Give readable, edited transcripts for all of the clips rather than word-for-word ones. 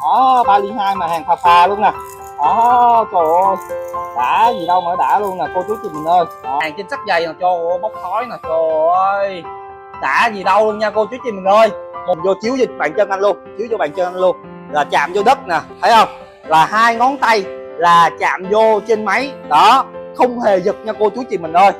Đó, Bali 2 mà hàng phà phà luôn nè. Đó, trời ơi, đã gì đâu mà đã luôn nè cô chú chị mình ơi. Đó, hàng trên sắt dày nè, trời ơi, bốc khói nè, trời ơi, đã gì đâu luôn nha cô chú chị mình ơi. Một vô chiếu vô bàn chân anh luôn, chiếu vô bàn chân anh luôn, là chạm vô đất nè, thấy không, là hai ngón tay là chạm vô trên máy đó, không hề giật nha cô chú chị mình ơi.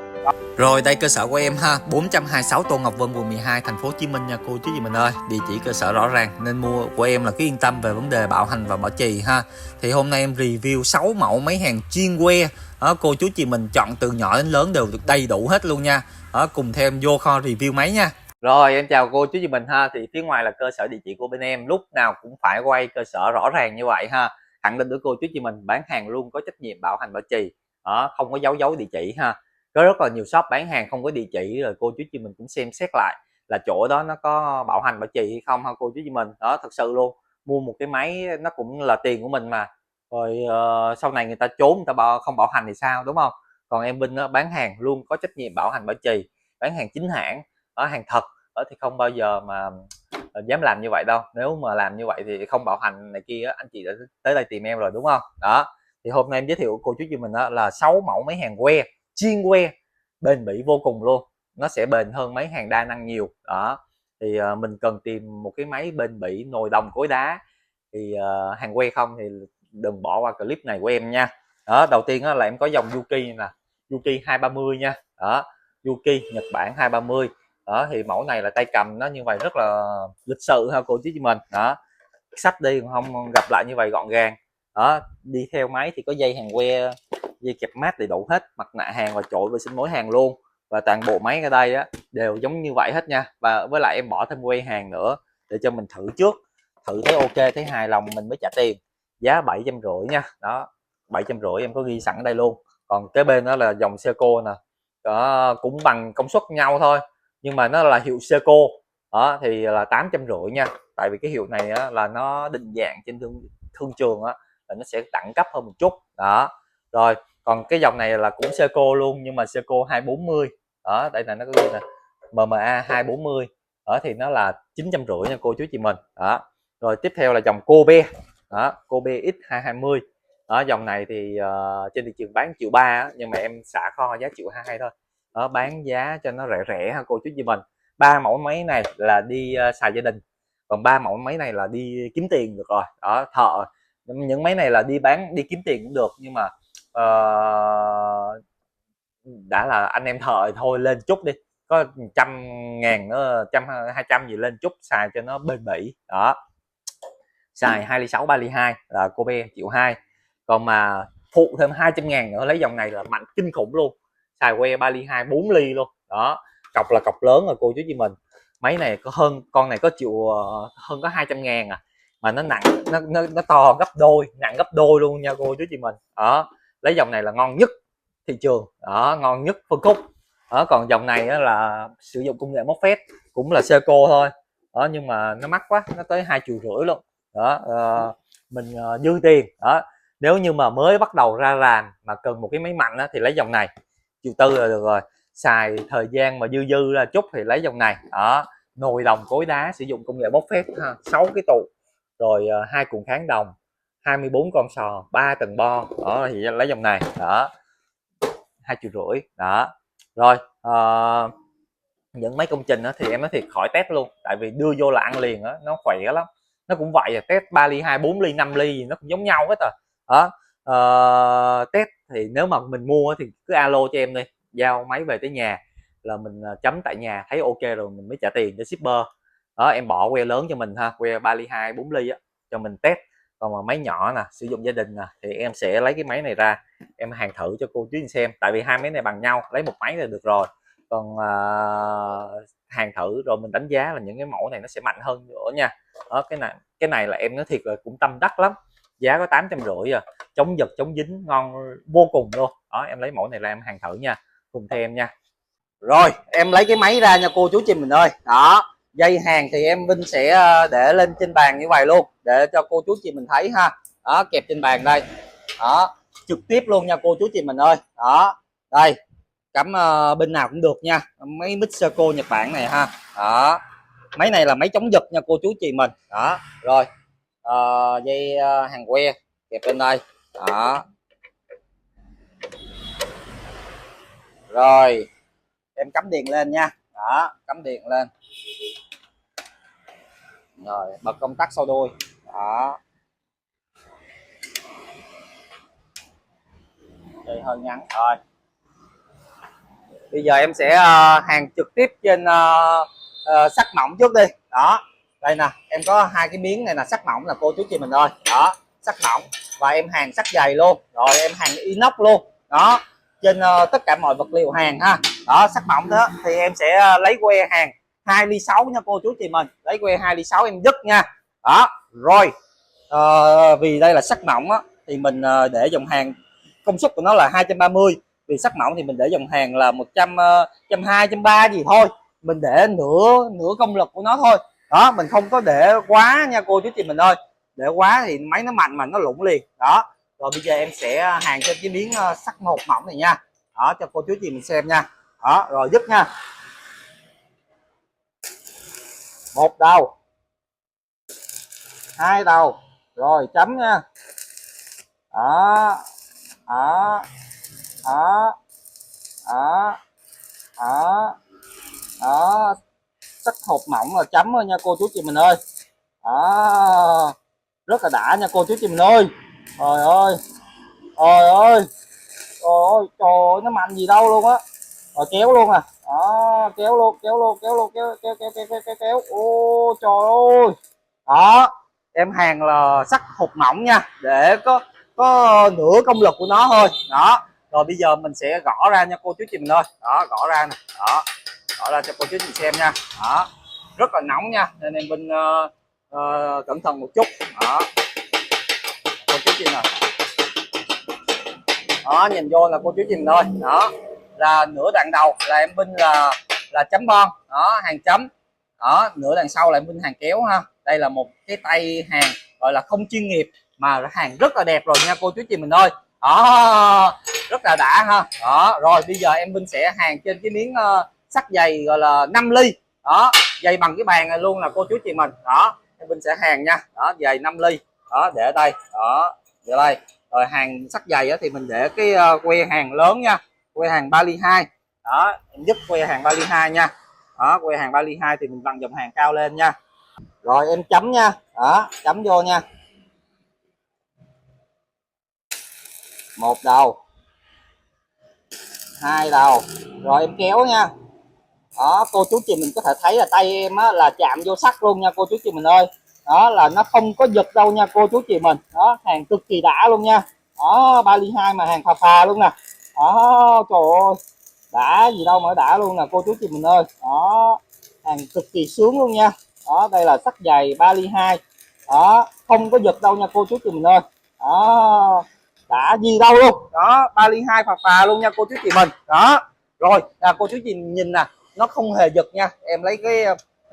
Rồi đây cơ sở của em ha, 426 Tô Ngọc Vân, quận 12, thành phố Hồ Chí Minh nha cô chú chị mình ơi. Địa chỉ cơ sở rõ ràng nên mua của em là cứ yên tâm về vấn đề bảo hành và bảo trì ha. Thì hôm nay em review 6 mẫu máy hàng chuyên que. Đó, cô chú chị mình chọn từ nhỏ đến lớn đều được đầy đủ hết luôn nha. Đó, cùng theo em vô kho review máy nha. Rồi em chào cô chú chị mình ha. Thì phía ngoài là cơ sở địa chỉ của bên em, lúc nào cũng phải quay cơ sở rõ ràng như vậy ha. Khẳng định với cô chú chị mình bán hàng luôn có trách nhiệm bảo hành bảo trì. Đó, không có giấu địa chỉ ha. Có rất là nhiều shop bán hàng không có địa chỉ, rồi cô chú chị mình cũng xem xét lại là chỗ đó nó có bảo hành bảo trì hay không ha cô chú chị mình. Đó, thật sự luôn, mua một cái máy nó cũng là tiền của mình mà, rồi sau này người ta trốn người ta không bảo hành thì sao, đúng không? Còn em Vinh bán hàng luôn có trách nhiệm bảo hành bảo trì, bán hàng chính hãng, ở hàng thật, ở thì không bao giờ mà dám làm như vậy đâu. Nếu mà làm như vậy thì không bảo hành này kia anh chị đã tới đây tìm em rồi, đúng không? Đó, thì hôm nay em giới thiệu cô chú chị mình là 6 mẫu máy hàng que, chuyên que, bền bỉ vô cùng luôn. Nó sẽ bền hơn mấy hàng đa năng nhiều. Đó, thì mình cần tìm một cái máy bền bỉ, nồi đồng cối đá, thì hàng que không thì đừng bỏ qua clip này của em nha. Đó, đầu tiên là em có dòng Yuki nè, Yuki 230 nha. Đó, Yuki Nhật Bản 230. Đó, thì mẫu này là tay cầm nó như vậy rất là lịch sự ha cô chú chị mình. Đó, sách đi không gặp lại như vậy gọn gàng. Đó, đi theo máy thì có dây hàng que, dây kẹp mát đầy đủ hết, mặt nạ hàng và chổi vệ sinh mối hàng luôn. Và toàn bộ máy ở đây á đều giống như vậy hết nha. Và với lại em bỏ thêm que hàng nữa để cho mình thử trước, thử thấy ok thấy hài lòng mình mới trả tiền. Giá 750 nha. Đó, 750 em có ghi sẵn ở đây luôn. Còn cái bên đó là dòng Seiko nè. Đó, cũng bằng công suất nhau thôi nhưng mà nó là hiệu Seiko. Đó thì là 850 nha. Tại vì cái hiệu này á, là nó định dạng trên thương trường á, là nó sẽ đẳng cấp hơn một chút. Đó, rồi còn cái dòng này là cũng Seiko luôn nhưng mà Seiko 240. Đó, đây là nó có ghi nè, MMA 240. Đó thì nó là 950 nha cô chú chị mình. Đó, rồi tiếp theo là dòng Kobe. Đó, Kobe X220. Đó, dòng này thì trên thị trường bán 1.300.000 nhưng mà em xả kho giá 1.200.000 thôi. Đó, bán giá cho nó rẻ rẻ ha cô chú chị mình. Ba mẫu máy này là đi xài gia đình, còn ba mẫu máy này là đi kiếm tiền được rồi. Đó, thợ những máy này là đi bán đi kiếm tiền cũng được nhưng mà đã là anh em thợ thì thôi lên chút đi, có 100.000 nữa, 100 200 gì lên chút xài cho nó bền bỉ. Đó, xài 2 ly 6 3 ly 2 là Kobe 1.200.000. Còn mà phụ thêm 200.000 nữa lấy dòng này là mạnh kinh khủng luôn, xài que 3 ly 2 4 ly luôn. Đó, cọc là cọc lớn rồi cô chú chị mình. Máy này có hơn, con này có hơn có 200.000 à, mà nó nặng, nó to gấp đôi, nặng gấp đôi luôn nha cô chú chị mình. Đó, lấy dòng này là ngon nhất thị trường. Đó, ngon nhất phân khúc. Đó, còn dòng này là sử dụng công nghệ MOSFET, cũng là Seiko thôi. Đó, nhưng mà nó mắc quá, nó tới 2,5 triệu luôn. Đó, mình dư tiền. Đó, nếu như mà mới bắt đầu ra làm mà cần một cái máy mạnh á, thì lấy dòng này 1,4 triệu là được rồi. Xài thời gian mà dư dư ra chút thì lấy dòng này. Đó, nồi đồng cối đá sử dụng công nghệ MOSFET ha, 6 cái tụ, rồi 2 cuộn kháng đồng, 24 con sò, 3 tầng bo. Đó thì lấy dòng này. Đó, 2,5 triệu. Đó, rồi những mấy công trình đó thì em nói thiệt khỏi test luôn, tại vì đưa vô là ăn liền á, nó khỏe lắm. Nó cũng vậy à, test 3 ly 2 4 ly 5 ly gì nó cũng giống nhau hết. Đó, test thì nếu mà mình mua thì cứ alo cho em đi, giao máy về tới nhà là mình chấm tại nhà, thấy ok rồi mình mới trả tiền cho shipper. Đó, em bỏ que lớn cho mình ha, que 3 ly 2 4 ly á cho mình test. Còn mà máy nhỏ nè, sử dụng gia đình nè, thì em sẽ lấy cái máy này ra em hàng thử cho cô chú anh xem, tại vì hai máy này bằng nhau, lấy một máy là được rồi. Còn hàng thử rồi mình đánh giá là những cái mẫu này nó sẽ mạnh hơn nữa nha. Đó, cái này là em nói thiệt là cũng tâm đắc lắm, giá có 850 à, chống giật chống dính ngon vô cùng luôn. Đó, em lấy mẫu này ra em hàng thử nha, cùng theo em nha. Rồi em lấy cái máy ra nha cô chú chị mình ơi. Đó, dây hàng thì em Vinh sẽ để lên trên bàn như vậy luôn để cho cô chú chị mình thấy ha. Đó, kẹp trên bàn đây. Đó, trực tiếp luôn nha cô chú chị mình ơi. Đó, đây cắm bên nào cũng được nha, máy mic Seiko Nhật Bản này ha. Đó, máy này là máy chống giật nha cô chú chị mình. Đó, rồi dây hàng que kẹp lên đây đó. Rồi em cắm điện lên nha, đó cắm điện lên rồi bật công tắc sau đuôi đó. Đây hơi ngắn rồi. Bây giờ em sẽ hàn trực tiếp trên sắt mỏng trước đi đó. Đây nè, em có hai cái miếng này là sắt mỏng là cô chú chị mình ơi đó, sắt mỏng, và em hàn sắt dày luôn, rồi em hàn inox luôn đó, trên tất cả mọi vật liệu hàn ha. Đó sắt mỏng đó thì em sẽ lấy que hàn 2,6 ly nha cô chú chị mình, lấy que 2,6 ly em dứt nha đó. Rồi vì đây là sắt mỏng á thì mình để dòng hàn công suất của nó là 230, vì sắt mỏng thì mình để dòng hàng là 100, 120, 130 gì thôi, mình để nửa công lực của nó thôi đó, mình không có để quá nha cô chú chị mình ơi, để quá thì máy nó mạnh mà nó lụng liền đó. Rồi bây giờ em sẽ hàn trên cái miếng sắt một mỏng này nha đó, cho cô chú chị mình xem nha đó. Rồi dứt nha, một đầu, hai đầu, rồi chấm nha đó đó đó đó đó đó. Sắt hộp mỏng là chấm thôi nha cô chú chị mình ơi đó, rất là đã nha cô chú chị mình ơi. Trời ơi trời ơi trời ơi nó mạnh gì đâu luôn á. Rồi kéo luôn à đó, kéo luôn kéo luôn kéo luôn kéo kéo kéo kéo kéo kéo, kéo. Ô trời ơi đó, em hàn là sắt hộp mỏng nha, để có nửa công lực của nó thôi đó. Rồi bây giờ mình sẽ gõ ra nha cô chú chị mình ơi đó, gõ ra nè đó, gõ ra cho cô chú chị xem nha đó. Rất là nóng nha, nên em Vinh cẩn thận một chút đó cô chú chị nè đó, nhìn vô là cô chú chị mình thôi đó, là nửa đoạn đầu là em Vinh là chấm bon đó, hàng chấm đó, nửa đoạn sau là em Vinh hàng kéo ha. Đây là một cái tay hàng gọi là không chuyên nghiệp mà hàng rất là đẹp rồi nha cô chú chị mình ơi đó, rất là đã ha đó. Rồi bây giờ em Vinh sẽ hàng trên cái miếng sắt dày gọi là 5 ly đó, dày bằng cái bàn này luôn là cô chú chị mình đó. Em Vinh sẽ hàng nha đó, dày 5 ly đó, để ở đây đó, để đây. Rồi hàng sắt dày thì mình để cái que hàng lớn nha, que hàng 3 ly 2 đó, em giúp que hàng 3 ly 2 nha đó. Que hàng 3 ly 2 thì mình vặn dòng hàng cao lên nha. Rồi em chấm nha đó, chấm vô nha, một đầu, hai đầu, rồi em kéo nha đó. Cô chú chị mình có thể thấy là tay em á, là chạm vô sắt luôn nha cô chú chị mình ơi đó, là nó không có giật đâu nha cô chú chị mình đó, hàng cực kỳ đã luôn nha đó. 3 ly 2 mà hàng phà phà luôn nè đó, trời ơi đã gì đâu mà đã luôn nè cô chú chị mình ơi đó, hàng cực kỳ sướng luôn nha đó. Đây là sắt dày 3 ly 2 đó, không có giật đâu nha cô chú chị mình ơi đó, đã gì đâu luôn đó. 3 ly 2 phà phà luôn nha cô chú chị mình đó. Rồi cô chú chị nhìn nè, nó không hề giật nha. Em lấy cái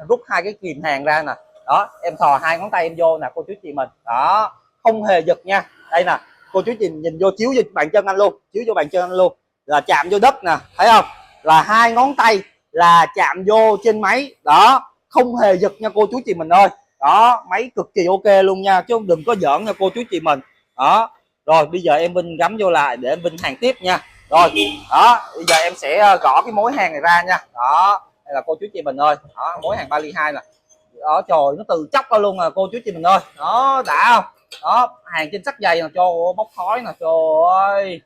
rút hai cái kìm hàng ra nè đó, em thò hai ngón tay em vô nè cô chú chị mình đó, không hề giật nha. Đây nè cô chú chị nhìn vô, chiếu vô bàn chân anh luôn, chiếu vô bàn chân anh luôn, là chạm vô đất nè, thấy không, là hai ngón tay là chạm vô trên máy đó, không hề giật nha cô chú chị mình ơi đó. Máy cực kỳ ok luôn nha, chứ đừng có giỡn nha cô chú chị mình đó. Rồi bây giờ em Vinh gắm vô lại để em Vinh hàng tiếp nha. Rồi đó, bây giờ em sẽ gõ cái mối hàng này ra nha đó. Đây là cô chú chị mình ơi đó, mối hàng 3 ly 2 nè đó. Trời nó từ chóc ra luôn à cô chú chị mình ơi đó, đã không đó, hàng trên sắt dày nè, cho bốc khói nè, trời ơi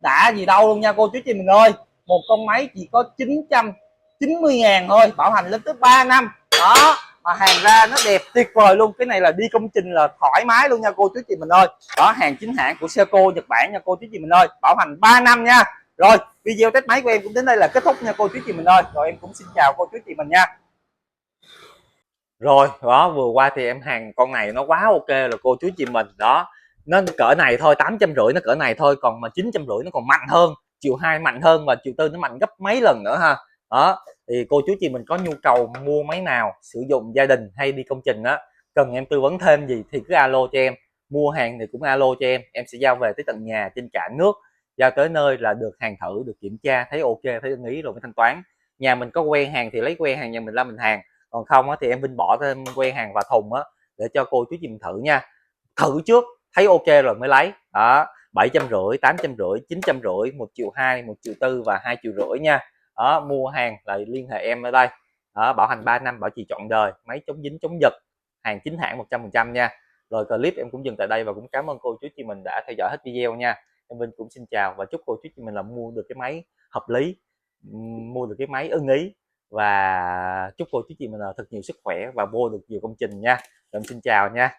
đã gì đâu luôn nha cô chú chị mình ơi. Một con máy chỉ có 990.000 thôi, bảo hành lên tới 3 năm đó, mà hàng ra nó đẹp tuyệt vời luôn. Cái này là đi công trình là thoải mái luôn nha cô chú chị mình ơi đó, hàng chính hãng của Seiko Nhật Bản nha cô chú chị mình ơi, bảo hành 3 năm nha. Rồi video test máy của em cũng đến đây là kết thúc nha cô chú chị mình ơi. Rồi em cũng xin chào cô chú chị mình nha. Rồi đó, vừa qua thì em hàng con này nó quá ok rồi cô chú chị mình đó, nó cỡ này thôi, 850 nó cỡ này thôi, còn mà 950 nó còn mạnh hơn, chiều 2 mạnh hơn, và chiều tư nó mạnh gấp mấy lần nữa ha đó. Thì cô chú chị mình có nhu cầu mua máy nào sử dụng gia đình hay đi công trình á, cần em tư vấn thêm gì thì cứ alo cho em, mua hàng thì cũng alo cho em sẽ giao về tới tận nhà trên cả nước, giao tới nơi là được hàng thử, được kiểm tra thấy ok, thấy ưng ý rồi mới thanh toán. Nhà mình có quen hàng thì lấy quen hàng nhà mình ra mình hàng, còn không á thì em Vinh bỏ thêm que hàng vào thùng á, để cho cô chú chị mình thử nha. Thử trước thấy ok rồi mới lấy. Đó, 750, 850, 950, 1.200.000, 1.400.000 và 2.500.000 nha. Đó, mua hàng là liên hệ em ở đây. Đó, bảo hành 3 năm, bảo trì trọn đời, máy chống dính chống giật, hàng chính hãng 100% nha. Rồi clip em cũng dừng tại đây và cũng cảm ơn cô chú chị mình đã theo dõi hết video nha. Em Vinh cũng xin chào và chúc cô chú chị mình là mua được cái máy hợp lý, mua được cái máy ưng ý, và chúc cô chú chị mình là thật nhiều sức khỏe và vô được nhiều công trình nha. Rồi em xin chào nha.